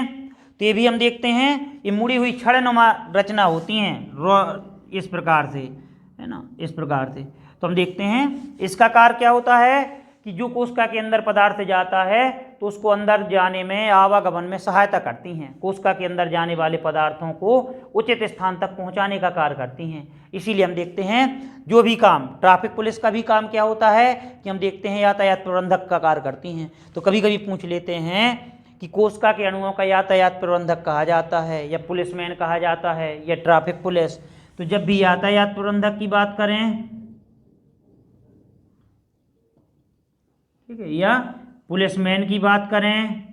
तो ये भी हम देखते हैं ये मुड़ी हुई छड़नुमा रचना होती हैं इस प्रकार से, है ना, इस प्रकार से। तो हम देखते हैं इसका कार्य क्या होता है कि जो कोशिका के अंदर पदार्थ जाता है तो उसको अंदर जाने में आवागमन में सहायता करती हैं, कोशिका के अंदर जाने वाले पदार्थों को उचित स्थान तक पहुंचाने का कार्य करती हैं। इसीलिए हम देखते हैं जो भी काम, ट्रैफिक पुलिस का भी काम क्या होता है कि हम देखते हैं यातायात प्रबंधक का कार्य करती हैं। तो कभी कभी पूछ लेते हैं कि कोशिका के अणुओं का यातायात प्रबंधक कहा जाता है या पुलिसमैन कहा जाता है या ट्रैफिक पुलिस। तो जब भी यातायात प्रबंधक की बात करें, ठीक है, या पुलिसमैन की बात करें,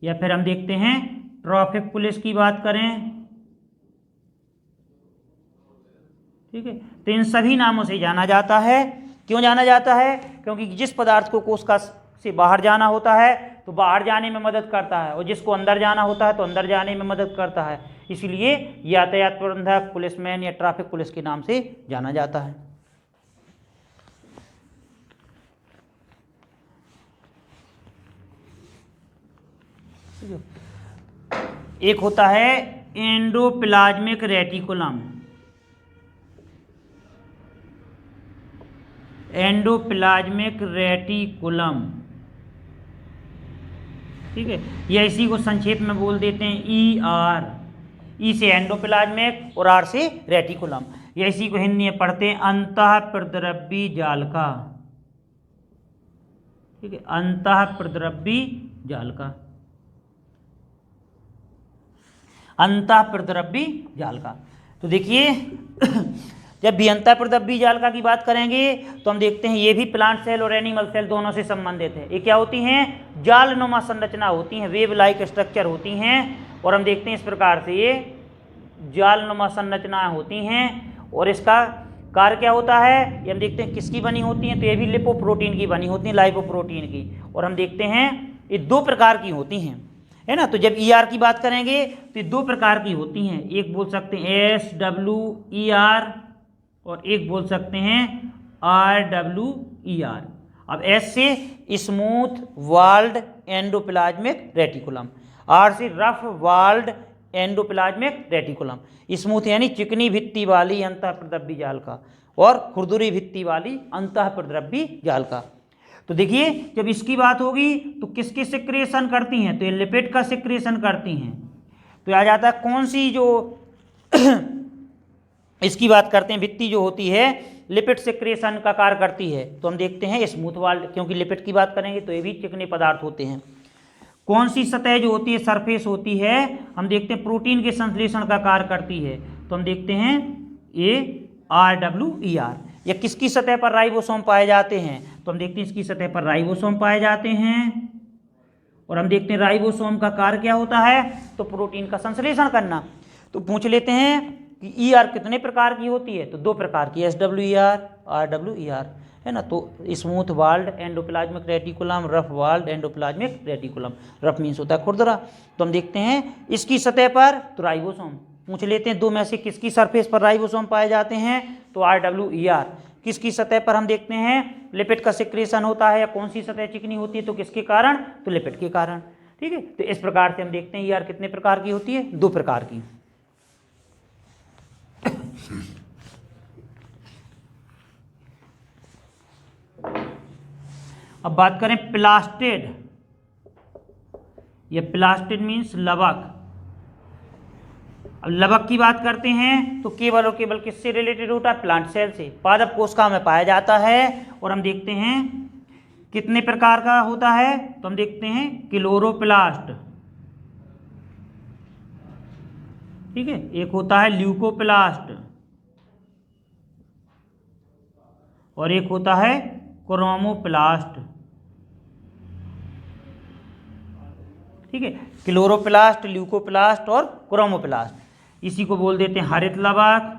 या फिर हम देखते हैं ट्रैफिक पुलिस की बात करें, ठीक है, तो इन सभी नामों से जाना जाता है। क्यों जाना जाता है? क्योंकि जिस पदार्थ को कोशिका से बाहर जाना होता है तो बाहर जाने में मदद करता है और जिसको अंदर जाना होता है तो अंदर जाने में मदद करता है। इसलिए यातायात प्रबंधक, पुलिसमैन या ट्रैफिक पुलिस के नाम से जाना जाता है। एक होता है एंडोप्लाज्मिक रेटिकुलम, एंडोप्लाज्मिक रेटिकुलम, ठीक है, या इसी को संक्षेप में बोल देते हैं ER, ई से एंडोप्लाज्मिक और आर से रेटिकुलम, या इसी को हिंदी में पढ़ते हैं अंतःप्रद्रव्य जालिका, ठीक है, अंतःप्रद्रव्य जालिका, अंतःप्रद्रव्य जालिका। तो देखिए जब भी अंतःप्रद्रव्य जालिका की बात करेंगे तो हम देखते हैं ये भी प्लांट सेल और एनिमल सेल दोनों से संबंधित है। ये क्या होती हैं? जालनुमा संरचना होती हैं, वेव लाइक स्ट्रक्चर होती हैं। और हम देखते हैं इस प्रकार से ये जालनुमा संरचनाएं होती हैं और इसका कार्य क्या होता है, ये हम देखते हैं किसकी बनी होती हैं, तो ये भी लिपोप्रोटीन की बनी होती हैं, लाइपोप्रोटीन की। और हम देखते हैं ये दो प्रकार की होती हैं, है ना। तो जब ER की बात करेंगे तो ये दो प्रकार की होती हैं, एक बोल सकते हैं SWER और एक बोल सकते हैं RWER। अब S से smooth walled endoplasmic reticulum, R से rough walled endoplasmic reticulum. Smooth यानी चिकनी भित्ति वाली अंतःप्रद्रव्य जालिका और खुरदुरी भित्ति वाली अंतःप्रद्रव्य जालिका। तो देखिए जब इसकी बात होगी तो किसकी सिक्रेशन करती हैं, तो ये लिपिड का सिक्रेशन करती हैं। तो आ जाता है कौन सी जो इसकी बात करते हैं भित्ति जो होती है लिपिड सिक्रेशन का कार्य करती है। तो हम देखते हैं स्मूथ वाल्ड, क्योंकि लिपिड की बात करेंगे तो ये भी चिकने पदार्थ होते हैं। कौन सी सतह जो होती है, सरफेस होती है, हम देखते हैं प्रोटीन के संश्लेषण का कार्य करती है। तो हम देखते हैं RWER। या किसकी सतह पर राइबोसोम पाए जाते हैं, तो हम देखते हैं इसकी सतह पर राइबोसोम पाए जाते हैं। और हम देखते हैं राइबोसोम का कार्य क्या होता है, तो प्रोटीन का संश्लेषण करना। तो पूछ लेते हैं कि ER कितने प्रकार की होती है, तो दो प्रकार की, SWER, RWER, है ना। तो smooth walled endoplasmic reticulum, rough walled endoplasmic reticulum. Rough means होता है खुरदरा। तो हम देखते हैं इसकी सतह पर तो राइबोसोम। पूछ लेते हैं दो में से किसकी सरफेस पर राइबोसोम पाए जाते हैं, तो RWER। किसकी सतह पर हम देखते हैं लिपिड का सिक्रेशन होता है, या कौन सी सतह चिकनी होती है, तो किसके कारण, तो लिपिड के कारण। ठीक है, तो इस प्रकार से हम देखते हैं ER कितने प्रकार की होती है, दो प्रकार की। अब बात करें प्लास्टिड, ये प्लास्टिड मीन्स लवक। अब लवक की बात करते हैं तो केवल और केवल किससे रिलेटेड होता है? प्लांट सेल से। पादप कोशिका में पाया जाता है और हम देखते हैं कितने प्रकार का होता है, तो हम देखते हैं क्लोरोप्लास्ट, ठीक है, एक होता है ल्यूकोप्लास्ट और एक होता है क्रोमोप्लास्ट, ठीक है, क्लोरोप्लास्ट, ल्यूकोप्लास्ट और क्रोमोप्लास्ट। इसी को बोल देते हैं हरित लवक,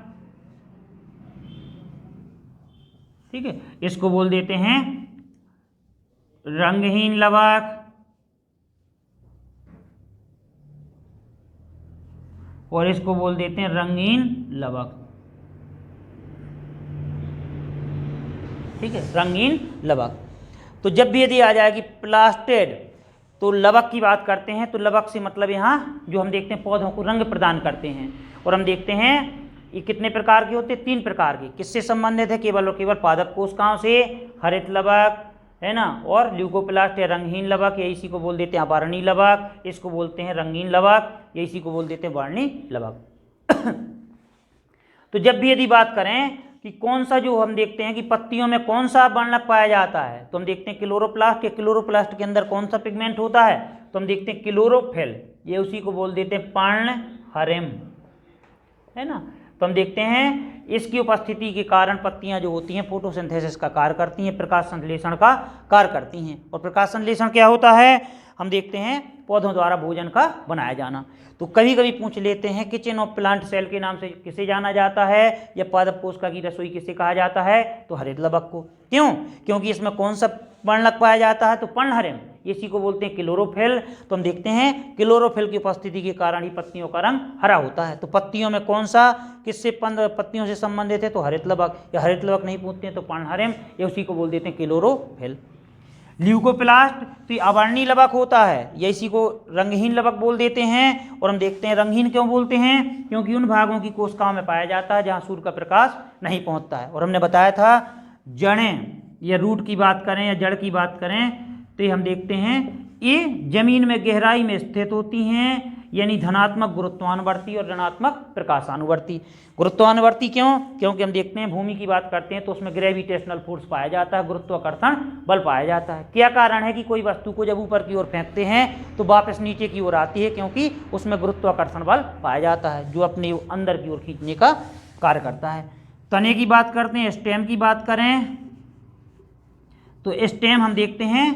ठीक है, इसको बोल देते हैं रंगहीन लवक और इसको बोल देते हैं रंगीन लवक, ठीक है, रंगीन लवक। तो जब भी यदि आ जाएगी प्लास्टिड तो लवक की बात करते हैं, तो लवक से मतलब यहाँ जो हम देखते हैं पौधों को रंग प्रदान करते हैं। और हम देखते हैं ये कितने प्रकार के होते हैं? 3 प्रकार के। किससे संबंधित है? केवल और केवल पादप कोशिकाओं से, हरित लवक है ना, और ल्यूकोप्लास्ट या रंगहीन लवक, या इसी को बोल देते हैं अवर्णी लवक, इसको बोलते हैं रंगीन लवक, या इसी को बोल देते हैं वर्णी लवक। तो जब भी यदि बात करें कि कौन सा जो हम देखते हैं कि पत्तियों में कौन सा वर्णक पाया जाता है, तो हम देखते हैं क्लोरोप्लास्ट। या क्लोरोप्लास्ट के अंदर कौन सा पिगमेंट होता है? तो हम देखते हैं क्लोरोफिल, ये उसी को बोल देते हैं पर्णहरिम, है ना। तो हम देखते हैं इसकी उपस्थिति के कारण पत्तियां जो होती हैं फोटोसिंथेसिस का कार्य करती हैं, प्रकाश संश्लेषण का कार्य करती हैं। और प्रकाश संश्लेषण क्या होता है? हम देखते हैं पौधों द्वारा भोजन का बनाया जाना। तो कभी कभी पूछ लेते हैं किचन ऑफ प्लांट सेल के नाम से किसे जाना जाता है, या पादप कोशिका की रसोई किसे कहा जाता है? तो हरित लवक को। क्यों? क्योंकि इसमें कौन सा वर्णक पाया जाता है? तो पर्णहरिम, इसी को बोलते हैं क्लोरोफिल। तो हम देखते हैं क्लोरोफिल की उपस्थिति के कारण ही पत्तियों का रंग हरा होता है। तो पत्तियों में कौन सा किससे पत्तियों से संबंधित है? तो हरित लवक, या हरित लवक नहीं पूछते हैं तो पर्णहरिम, या उसी को बोल देते हैं क्लोरोफिल। ल्यूकोप्लास्ट तो ये अवर्णी लवक होता है, या इसी को रंगहीन लवक बोल देते हैं। और हम देखते हैं रंगहीन क्यों बोलते हैं? क्योंकि उन भागों की कोशिकाओं में पाया जाता है जहाँ सूर्य का प्रकाश नहीं पहुँचता है। और हमने बताया था जड़ें या रूट की बात करें या जड़ की बात करें तो ये हम देखते हैं ये जमीन में गहराई में स्थित होती हैं, यानी धनात्मक गुरुत्वानुवर्ती और ऋणात्मक प्रकाशानुवर्ती। गुरुत्वानुवर्ती क्यों? क्योंकि हम देखते हैं भूमि की बात करते हैं तो उसमें ग्रेविटेशनल फोर्स पाया जाता है, गुरुत्वाकर्षण बल पाया जाता है। क्या कारण है कि कोई वस्तु को जब ऊपर की ओर फेंकते हैं तो वापस नीचे की ओर आती है? क्योंकि उसमें गुरुत्वाकर्षण बल पाया जाता है जो अपने अंदर की ओर खींचने का कार्य करता है। तने की बात करते हैं, स्टेम की बात करें तो स्टेम हम देखते हैं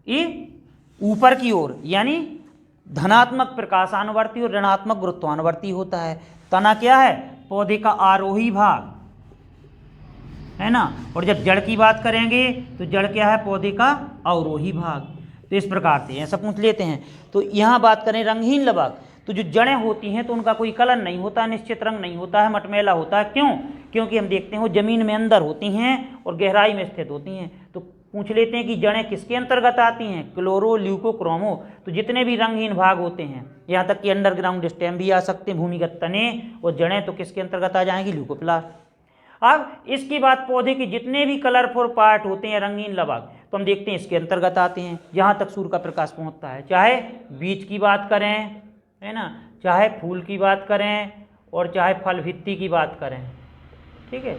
ये ऊपर की ओर यानी धनात्मक प्रकाशानुवर्ती और ऋणात्मक गुरुत्वानुवर्ती होता है। तना क्या है? पौधे का आरोही भाग है ना। और जब जड़ की बात करेंगे तो जड़ क्या है? पौधे का अवरोही भाग। तो इस प्रकार से ऐसा पूछ लेते हैं। तो यहाँ बात करें रंगहीन लवक, तो जो जड़ें होती हैं तो उनका कोई कलर नहीं होता, निश्चित रंग नहीं होता है, मटमैला होता है। क्यों? क्योंकि हम देखते हैं वो जमीन में अंदर होती हैं और गहराई में स्थित होती हैं। तो पूछ लेते हैं कि जड़ें किसके अंतर्गत आती हैं? Chloro, leuco, chromo. तो जितने भी रंगहीन भाग होते हैं, यहाँ तक कि अंडरग्राउंड स्टेम भी आ सकते हैं, भूमिगत तने और जड़ें, तो किसके अंतर्गत आ जाएंगी? ल्यूकोप्लास्ट। अब इसके बाद पौधे के जितने भी कलरफुल पार्ट होते हैं रंगीन लवक, तो हम देखते हैं इसके अंतर्गत आते हैं जहाँ तक सूर्य का प्रकाश पहुँचता है। चाहे बीज की बात करें, है ना, चाहे फूल की बात करें और चाहे फल भित्ति की बात करें, ठीक है,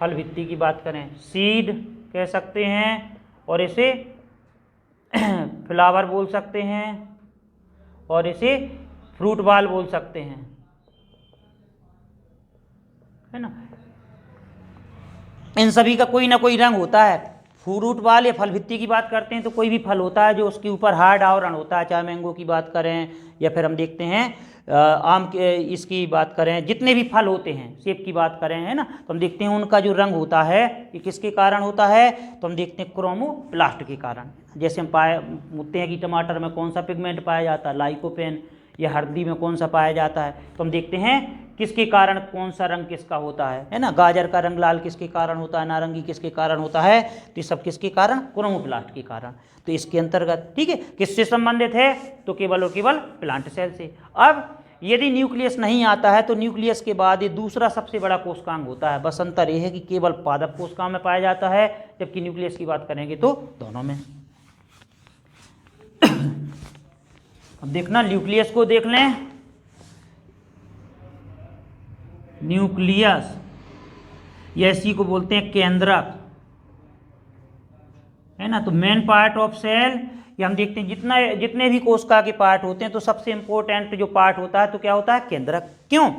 फल भित्ति की बात करें, सीड कह सकते हैं और इसे फ्लावर बोल सकते हैं और इसे फ्रूट बॉल बोल सकते हैं, है ना। इन सभी का कोई ना कोई रंग होता है। फ्रूट बॉल या फल भित्ति की बात करते हैं तो कोई भी फल होता है जो उसके ऊपर हार्ड आवरण होता है, चाहे मैंगो की बात करें या फिर हम देखते हैं आम के इसकी बात करें, जितने भी फल होते हैं, सेब की बात करें, है ना, तो हम देखते हैं उनका जो रंग होता है ये किसके कारण होता है? तो हम देखते हैं क्रोमोप्लास्ट के कारण। जैसे हम होते हैं कि टमाटर में कौन सा पिगमेंट पाया जाता है? लाइकोपेन। या हल्दी में कौन सा पाया जाता है? तो हम देखते हैं किसके कारण कौन सा रंग किसका होता है ना। गाजर का रंग लाल किसके कारण होता है? नारंगी किसके कारण होता है? तो ये सब किसके कारण? क्रोमोप्लास्ट के कारण। तो इसके अंतर्गत, ठीक है, किससे संबंधित है? तो केवल और केवल प्लांट सेल से। अब यदि न्यूक्लियस नहीं आता है तो न्यूक्लियस के बाद ये दूसरा सबसे बड़ा कोशिकांग होता है। बस अंतर यह है कि केवल पादप कोशिकाओं में पाया जाता है, जबकि न्यूक्लियस की बात करेंगे तो दोनों में। अब देखना, न्यूक्लियस को देख लें। न्यूक्लियस या इसी को बोलते हैं केंद्रक, है ना। तो मेन पार्ट ऑफ सेल, ये हम देखते हैं जितने भी कोशिका के पार्ट होते हैं तो सबसे इंपॉर्टेंट जो पार्ट होता है तो क्या होता है? केंद्रक। क्यों?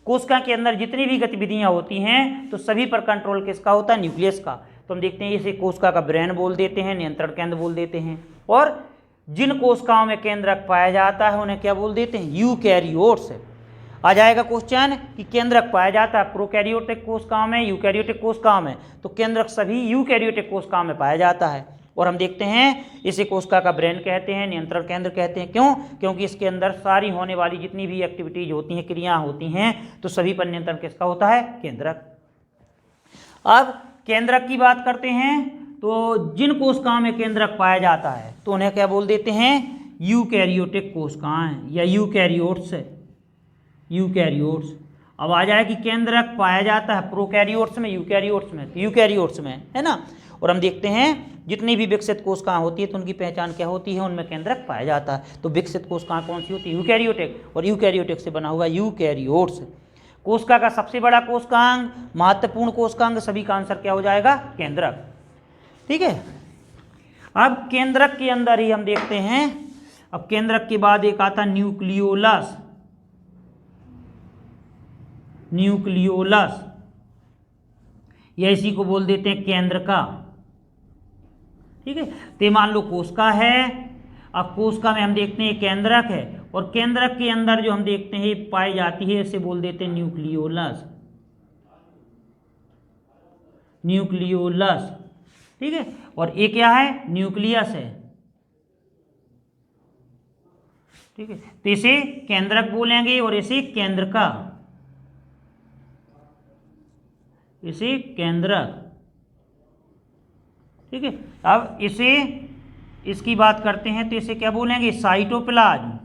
कोशिका के अंदर जितनी भी गतिविधियां होती हैं तो सभी पर कंट्रोल किसका होता है? न्यूक्लियस का। तो हम देखते हैं इसे कोशिका का ब्रेन बोल देते हैं, नियंत्रण केंद्र बोल देते हैं। और जिन कोशिकाओं में केंद्रक पाया जाता है उन्हें क्या बोल देते हैं? यूकैरियोट्स। आ जाएगा क्वेश्चन कि केंद्रक पाया जाता है प्रोकैरियोटिक कोशिकाओं में, यूकैरियोटिक कोशिकाओं में, तो केंद्रक सभी यूकैरियोटिक कोशिकाओं में पाया जाता है। और हम देखते हैं इसे कोशिका का ब्रेन कहते हैं, नियंत्रण केंद्र कहते हैं। क्यों? क्योंकि इसके अंदर सारी होने वाली जितनी भी एक्टिविटीज होती हैं, क्रियाएं होती हैं, तो सभी पर नियंत्रण किसका होता है? केंद्रक। अब केंद्रक की बात करते हैं तो जिन कोशिकाओं में केंद्रक पाया जाता है तो उन्हें क्या बोल देते हैं? यूकैरियोटिक कोशिकाएं या यूकैरियोट्स। यूकैरियोट्स। अब आ जाए कि केंद्रक पाया जाता है प्रोकैरियोट्स में, यूकैरियोट्स में, तो यूकैरियोट्स में, है ना। और हम देखते हैं जितनी भी विकसित कोशिकाएं होती है तो उनकी पहचान क्या होती है? उनमें केंद्रक पाया जाता है। तो विकसित कोशिकाएं कौन सी होती है? यूकैरियोटिक। और यूकैरियोटिक से बना हुआ यूकैरियोट्स। कोशिका का सबसे बड़ा कोशिकांग, महत्वपूर्ण कोशिकांग, सभी का आंसर क्या हो जाएगा? केंद्रक। ठीक है। अब केंद्रक के अंदर ही हम देखते हैं, अब केंद्रक के बाद एक आता न्यूक्लियोलस। न्यूक्लियोलस या इसी को बोल देते हैं केंद्रका। ठीक है। तो मान लो कोशिका है, अब कोशिका में हम देखते हैं केंद्रक है, और केंद्रक के अंदर जो हम देखते हैं पाई जाती है इसे बोल देते हैं न्यूक्लियोलस। न्यूक्लियोलस। ठीक है। और ये क्या है? न्यूक्लियस है। ठीक है। तो इसे केंद्रक बोलेंगे और इसे केंद्रका, इसे केंद्रक। ठीक है। अब इसे, इसकी बात करते हैं तो इसे क्या बोलेंगे? साइटोप्लाज्म,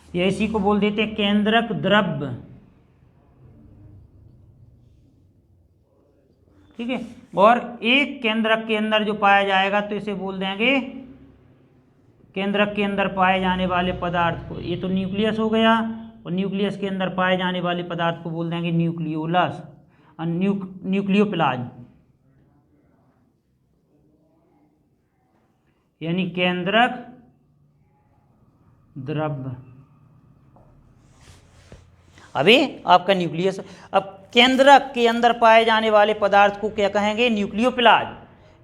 या इसी को बोल देते हैं केंद्रक द्रव्य। ठीक है। और एक केंद्रक के अंदर जो पाया जाएगा तो इसे बोल देंगे, केंद्रक के अंदर पाए जाने वाले पदार्थ को, ये तो न्यूक्लियस हो गया, और न्यूक्लियस के अंदर पाए जाने वाले पदार्थ को बोल देंगे न्यूक्लियोलस, न्यूक्लियोप्लाज्म, यानी केंद्रक द्रव्य। अभी आपका न्यूक्लियस। अब केंद्रक के अंदर पाए जाने वाले पदार्थ को क्या कहेंगे? न्यूक्लियोप्लाज्म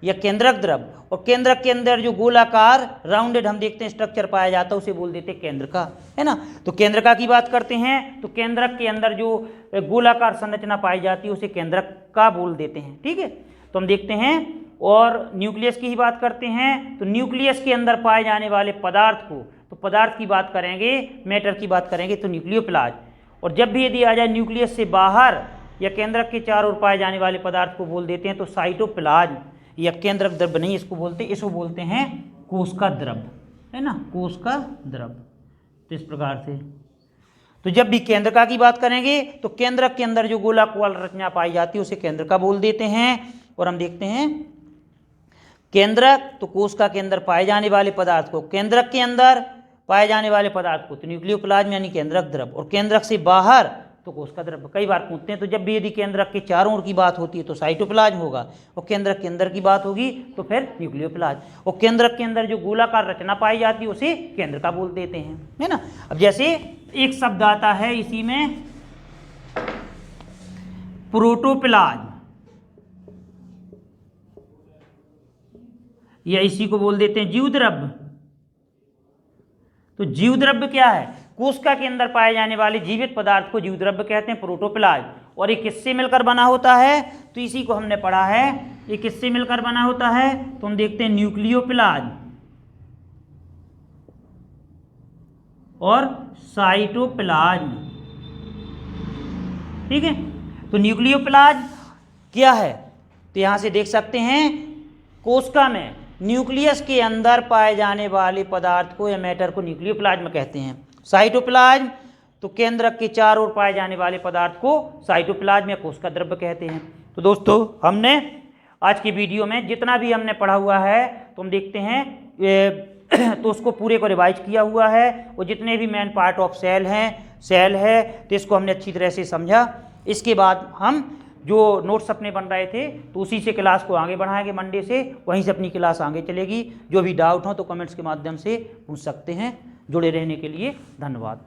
या केंद्रक द्रव्य। और केंद्रक के अंदर जो गोलाकार राउंडेड हम देखते हैं स्ट्रक्चर पाया जाता है उसे बोल देते हैं केंद्रका, है ना। तो केंद्रका की बात करते हैं तो केंद्रक के अंदर जो गोलाकार संरचना पाई जाती है उसे केंद्रका बोल देते हैं। ठीक है। तो हम देखते हैं, और न्यूक्लियस की ही बात करते हैं तो न्यूक्लियस के अंदर पाए जाने वाले पदार्थ को, तो पदार्थ की बात करेंगे, मैटर की बात करेंगे तो न्यूक्लियोप्लाज्म। और जब भी यदि आ जाए न्यूक्लियस से बाहर या केंद्रक के चारों ओर पाए जाने वाले पदार्थ को बोल देते हैं तो साइटोप्लाज्म या केंद्रक द्रव्य नहीं इसको बोलते, इसको बोलते हैं कोशिका द्रव्य, है ना, कोशिका द्रव्य। तो इस प्रकार से, तो जब भी केंद्रका की बात करेंगे तो केंद्रक के अंदर जो गोलाकार रचना पाई जाती है उसे केंद्रका बोल देते हैं। और हम देखते हैं केंद्रक तो कोशिका के अंदर पाए जाने वाले पदार्थ को, केंद्रक के अंदर पाए जाने वाले पदार्थ को तो न्यूक्लियोप्लाज्म यानी केंद्रक द्रव्य, और केंद्रक से बाहर तो कोशिका द्रव्य। कई बार पूछते हैं, तो जब भी यदि केंद्रक के चारों ओर की बात होती है तो साइटोप्लाज्म होगा, और केंद्रक के अंदर की बात होगी तो फिर न्यूक्लियोप्लाज्म। और केंद्रक के अंदर जो गोलाकार रचना पाई जाती है उसे केंद्रका बोल देते हैं, है ना। अब जैसे एक शब्द आता है इसी में प्रोटोप्लाज्म, या इसी को बोल देते हैं जीवद्रव्य। तो जीवद्रव्य क्या है? कोशिका के अंदर पाए जाने वाले जीवित पदार्थ को जीवद्रव्य कहते हैं, प्रोटोप्लाज्म। और ये किससे मिलकर बना होता है? तो इसी को हमने पढ़ा है, ये किससे मिलकर बना होता है? तो हम देखते हैं न्यूक्लियोप्लाज्म और साइटोप्लाज्म। ठीक है। तो न्यूक्लियोप्लाज्म क्या है? तो यहां से देख सकते हैं कोशिका में न्यूक्लियस के अंदर पाए जाने वाले पदार्थ को या मैटर को न्यूक्लियोप्लाज्म कहते हैं। साइटोप्लाज्म तो केंद्रक के चारों ओर पाए जाने वाले पदार्थ को साइटोप्लाज्म या कोशिका द्रव्य कहते हैं। तो दोस्तों हमने आज की वीडियो में जितना भी हमने पढ़ा हुआ है तो हम देखते हैं तो उसको पूरे को रिवाइज किया हुआ है और जितने भी मेन पार्ट ऑफ सेल है तो इसको हमने अच्छी तरह से समझा। इसके बाद हम जो नोट्स अपने बन रहे थे तो उसी से क्लास को आगे बढ़ाएंगे मंडे से, वहीं से अपनी क्लास आगे चलेगी। जो भी डाउट हो तो कमेंट्स के माध्यम से पूछ सकते हैं। जुड़े रहने के लिए धन्यवाद।